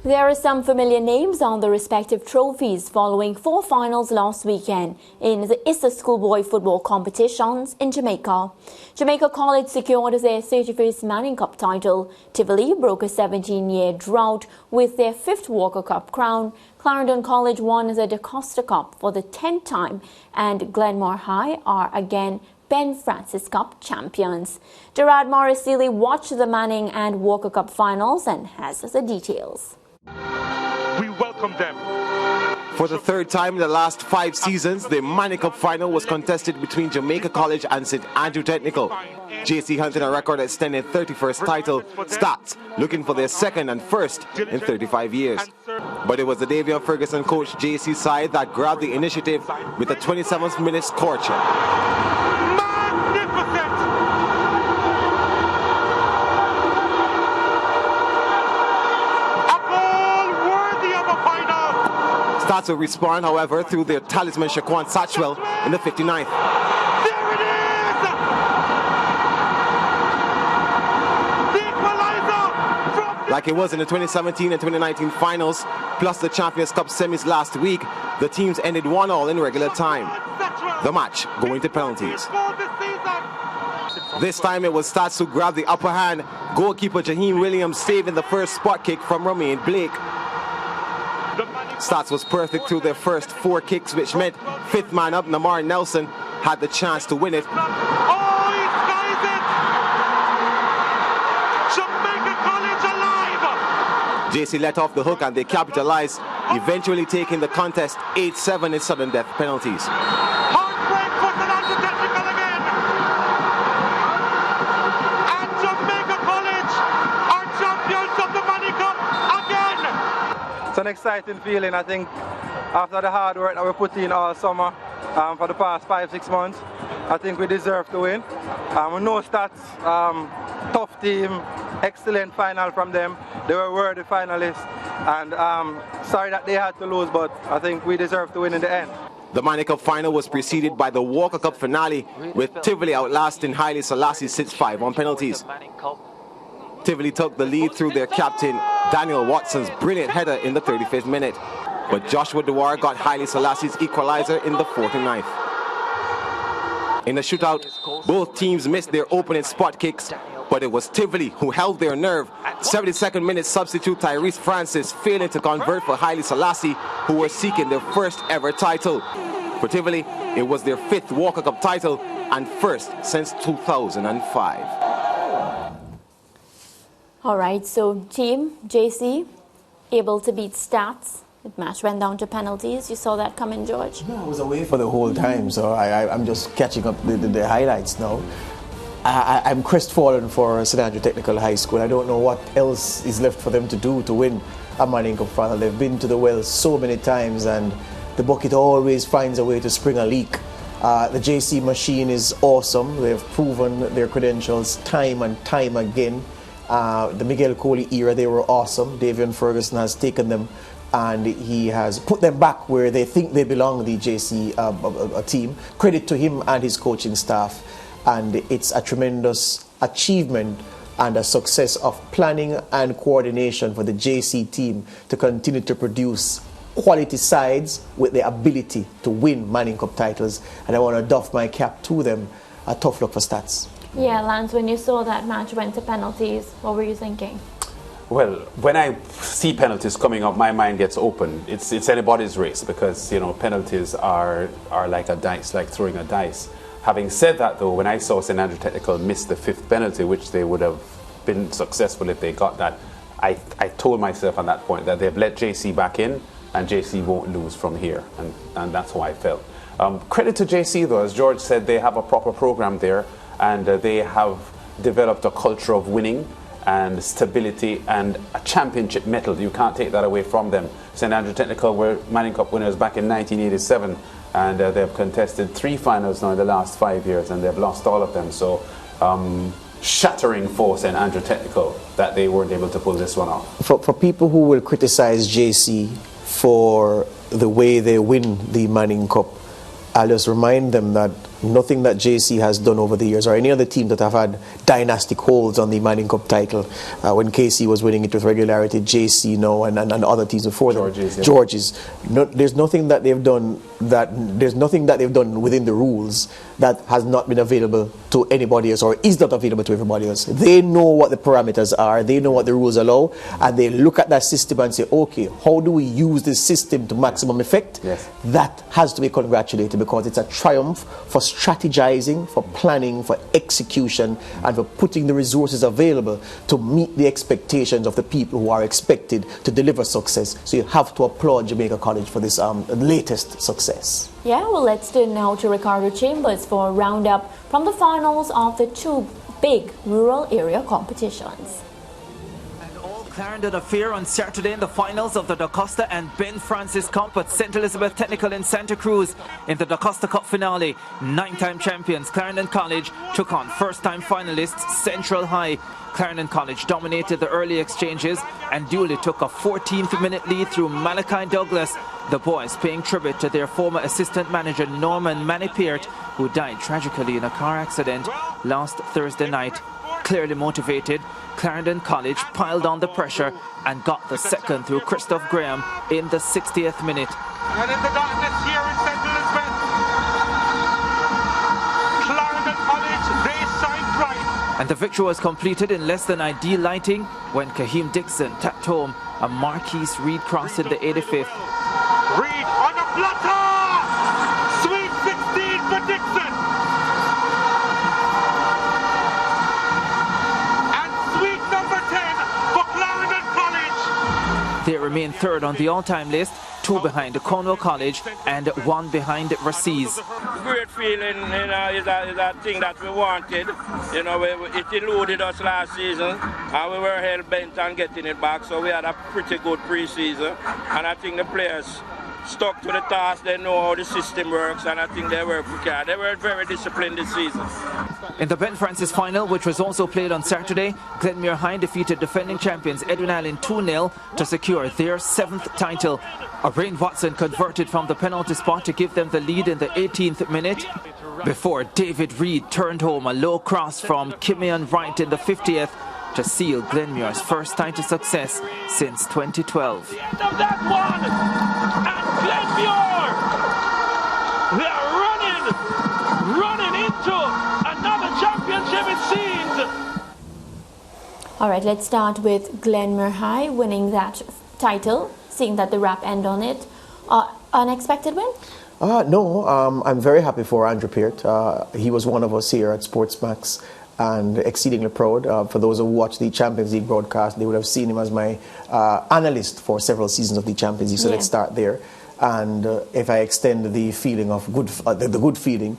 There are some familiar names on the respective trophies following 4 finals last weekend in the ALL Schoolboy Football competitions in Jamaica. Jamaica College secured their 31st Manning Cup title. Tivoli broke a 17-year drought with their 5th Walker Cup crown. Clarendon College won the DaCosta Cup for the 10th time, and Glenmuir High are again Ben Francis Cup champions. Gerard Morris-Seeley watched the Manning and Walker Cup finals and has the details. We welcome them. For the 3rd time in the last 5 seasons, the Manning Cup final was contested between Jamaica College and St. Andrew Technical. JC hunting a record extending 31st title, Stats looking for their 2nd and 1st in 35 years. But it was the Davion Ferguson coach JC side that grabbed the initiative with a 27th minute scorcher. Stats will respond, however, through their talisman Shaquan Satchwell in the 59th. There it is! The equalizer! Like it was in the 2017 and 2019 finals, plus the Champions Cup semis last week, the teams ended 1-1 in regular time. The match going to penalties. This time it was Stats who grabbed the upper hand. Goalkeeper Jaheim Williams saving the first spot kick from Romain Blake. Stats was perfect through their first 4 kicks, which meant 5th man up, Namar Nelson, had the chance to win it. Oh, he skies it! Jamaica College alive! JC let off the hook and they capitalized, eventually taking the contest 8-7 in sudden death penalties. Heartbreak for St. Andrew Technical again! And Jamaica College are champions of the Manning Cup again! It's an exciting feeling. I think after the hard work that we put in all summer for the past 5-6 months, I think we deserve to win. We know Stats, tough team, excellent final from them. They were worthy finalists, and sorry that they had to lose, but I think we deserve to win in the end. The Manning Cup final was preceded by the Walker Cup finale, with Tivoli outlasting Haile Selassie 6-5 on penalties. Tivoli took the lead through their captain Daniel Watson's brilliant header in the 35th minute, but Joshua Dewar got Haile Selassie's equalizer in the 49th. In the shootout, both teams missed their opening spot kicks, but it was Tivoli who held their nerve. 72nd minute substitute Tyrese Francis failing to convert for Haile Selassie, who were seeking their 1st ever title. For Tivoli, it was their 5th Walker Cup title and 1st since 2005. All right, so team JC able to beat Stats. The match went down to penalties. You saw that coming, George? No, I was away for the whole time, so I'm just catching up the highlights now. I'm crestfallen for St. Andrew Technical High School. I don't know what else is left for them to do to win a Manning Cup final. They've been to the well so many times, and the bucket always finds a way to spring a leak. The JC machine is awesome. They've proven their credentials time and time again. The Miguel Coley era, they were awesome. Davion Ferguson has taken them and he has put them back where they think they belong, the JC team. Credit to him and his coaching staff. And it's a tremendous achievement and a success of planning and coordination for the JC team to continue to produce quality sides with the ability to win Manning Cup titles. And I want to doff my cap to them. A tough look for Stats. Yeah, Lance, when you saw that match went to penalties, what were you thinking? Well, when I see penalties coming up, my mind gets open. It's anybody's race because, you know, penalties are like a dice, like throwing a dice. Having said that, though, when I saw St. Andrew Technical miss the 5th penalty, which they would have been successful if they got that, I told myself at that point that they've let JC back in and JC won't lose from here, and that's how I felt. Credit to JC, though, as George said, they have a proper program there. And they have developed a culture of winning and stability and a championship medal. You can't take that away from them. St. Andrew Technical were Manning Cup winners back in 1987, and they've contested 3 finals now in the last 5 years, and they've lost all of them. So shattering for St. Andrew Technical that they weren't able to pull this one off. For people who will criticize JC for the way they win the Manning Cup, I'll just remind them that Nothing that JC has done over the years, or any other team that have had dynastic holds on the Manning Cup title. When KC was winning it with regularity, JC and other teams before them. Georges. No, there's nothing that they've done within the rules that has not been available to anybody else, or is not available to everybody else. They know what the parameters are, they know what the rules allow, and they look at that system and say, okay, how do we use this system to maximum effect? Yes. That has to be congratulated, because it's a triumph for strategizing, for planning, for execution, and for putting the resources available to meet the expectations of the people who are expected to deliver success. So you have to applaud Jamaica College for this latest success. Yeah, well, let's turn now to Ricardo Chambers for a roundup from the finals of the two big rural area competitions. Clarendon affair on Saturday in the finals of the DaCosta and Ben Francis Cup at St. Elizabeth Technical in Santa Cruz. In the DaCosta Cup finale, 9-time champions Clarendon College took on first-time finalists Central High. Clarendon College dominated the early exchanges and duly took a 14th-minute lead through Malachi Douglas. The boys paying tribute to their former assistant manager Norman Manipeart, who died tragically in a car accident last Thursday night. Clearly motivated, Clarendon College piled on the pressure and got the second through Christoph Graham in the 60th minute. And in the darkness here in St. Elizabeth, Clarendon College, they shine bright. And the victory was completed in less than ideal lighting when Kaheem Dixon tapped home a Marquise Reed cross in the 85th. Reed on a platter! Sweet 16 for Dixon! They remain third on the all-time list, 2 behind Cornwall College and 1 behind Racees. Great feeling, is a thing that we wanted. It eluded us last season, and we were hell-bent on getting it back, so we had a pretty good pre-season, and I think the players stuck to the task. They know how the system works, and I think they were prepared. They were very disciplined this season. In the Ben Francis final, which was also played on Saturday, Glenmuir High defeated defending champions Edwin Allen 2-0 to secure their 7th title. O'Brien Watson converted from the penalty spot to give them the lead in the 18th minute, before David Reed turned home a low cross from Kimian Wright in the 50th to seal Glenmuir's first title success since 2012. The end of that one, and Glenmuir, they are running into another championship, it seems. All right, let's start with Glenmuir High winning that title, seeing that the wrap end on it. Unexpected win? No, I'm very happy for Andrew Peart. He was one of us here at SportsMax, and exceedingly proud. For those who watch the Champions League broadcast, they would have seen him as my analyst for several seasons of the Champions League. So let's start there. And if I extend the feeling of the good feeling,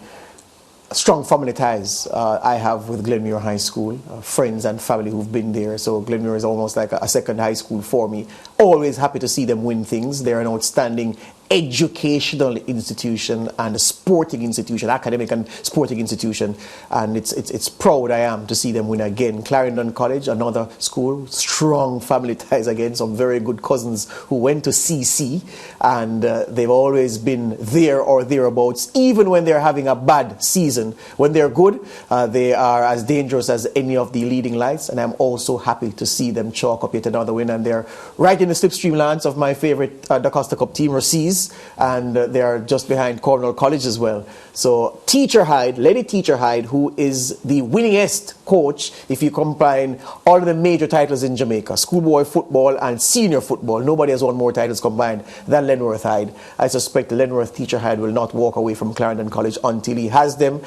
strong family ties I have with Glenmuir High School, friends and family who've been there. So Glenmuir is almost like a second high school for me. Always happy to see them win things. They're an outstanding educational institution and a sporting institution, academic and sporting institution, and it's proud I am to see them win again. Clarendon College, another school, strong family ties again, some very good cousins who went to CC, and they've always been there or thereabouts, even when they're having a bad season. When they're good, they are as dangerous as any of the leading lights, and I'm also happy to see them chalk up yet another win, and they're right in the slipstream lands of my favorite DaCosta Cup team, Racees, and they are just behind Cornwall College as well. So Teacher Hyde, Lady Teacher Hyde, who is the winningest coach if you combine all of the major titles in Jamaica, schoolboy football and senior football. Nobody has won more titles combined than Glenworth Hyde. I suspect Glenworth Teacher Hyde will not walk away from Clarendon College until he has them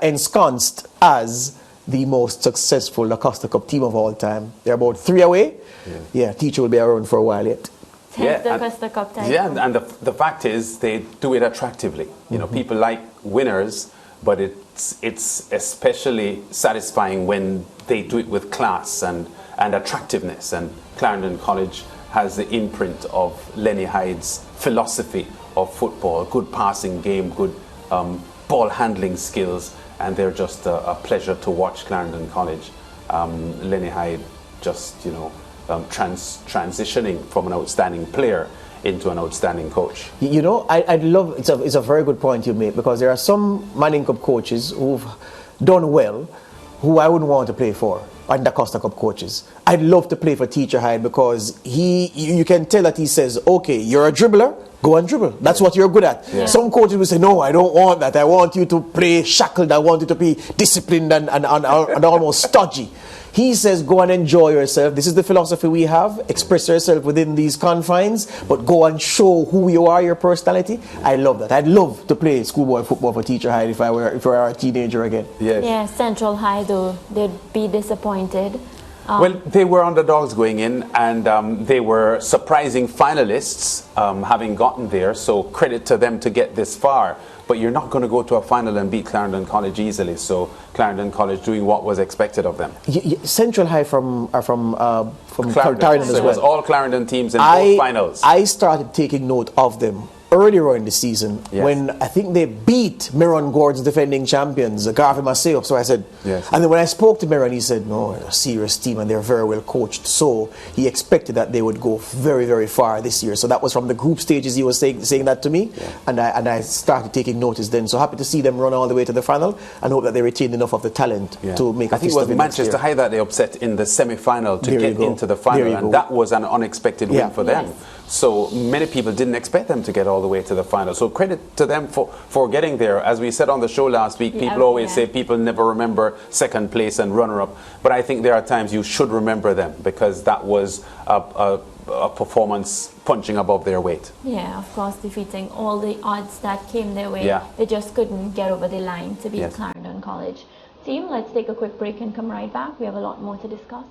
ensconced as the most successful DaCosta Cup team of all time. They're about 3 away. Yeah, Teacher will be around for a while yet. And the fact is they do it attractively. You know, people like winners, but it's especially satisfying when they do it with class and attractiveness. And Clarendon College has the imprint of Lenny Hyde's philosophy of football, good passing game, good ball handling skills, and they're just a pleasure to watch. Clarendon College, Lenny Hyde just, transitioning from an outstanding player into an outstanding coach. You know, I'd love, it's a very good point you make, because there are some Manning Cup coaches who've done well who I wouldn't want to play for, and DaCosta Cup coaches. I'd love to play for Teacher Hyde, because you can tell that he says, okay, you're a dribbler, go and dribble. That's what you're good at. Yeah. Some coaches will say, no, I don't want that. I want you to play shackled. I want you to be disciplined and almost stodgy. He says, go and enjoy yourself. This is the philosophy we have. Express yourself within these confines, but go and show who you are, your personality. I love that. I'd love to play schoolboy football for Teacher Hyde if I were a teenager again. Yes. Yeah, Central High, though, they'd be disappointed. Well, they were underdogs going in, and they were surprising finalists, having gotten there, so credit to them to get this far. But you're not going to go to a final and beat Clarendon College easily, so Clarendon College doing what was expected of them. Central High from Clarendon as so well. It was all Clarendon teams in both finals. I started taking note of them earlier in the season, yes, when I think they beat Miron Gordon's defending champions, Garvey Maceo. So I said, yes. And then when I spoke to Miron, he said, no, they're a serious team and they're very well coached. So he expected that they would go very, very far this year. So that was from the group stages he was saying that to me. Yeah. And I started taking notice then. So happy to see them run all the way to the final and hope that they retained enough of the talent to make a I think it was Manchester High that they upset in the semi-final to get into the final, and that was an unexpected win for them. Yes. So many people didn't expect them to get all the way to the final. So credit to them for getting there. As we said on the show last week, people always say people never remember second place and runner-up. But I think there are times you should remember them, because that was a performance punching above their weight. Yeah, of course, defeating all the odds that came their way. Yeah. They just couldn't get over the line to beat Clarendon College. Team, let's take a quick break and come right back. We have a lot more to discuss.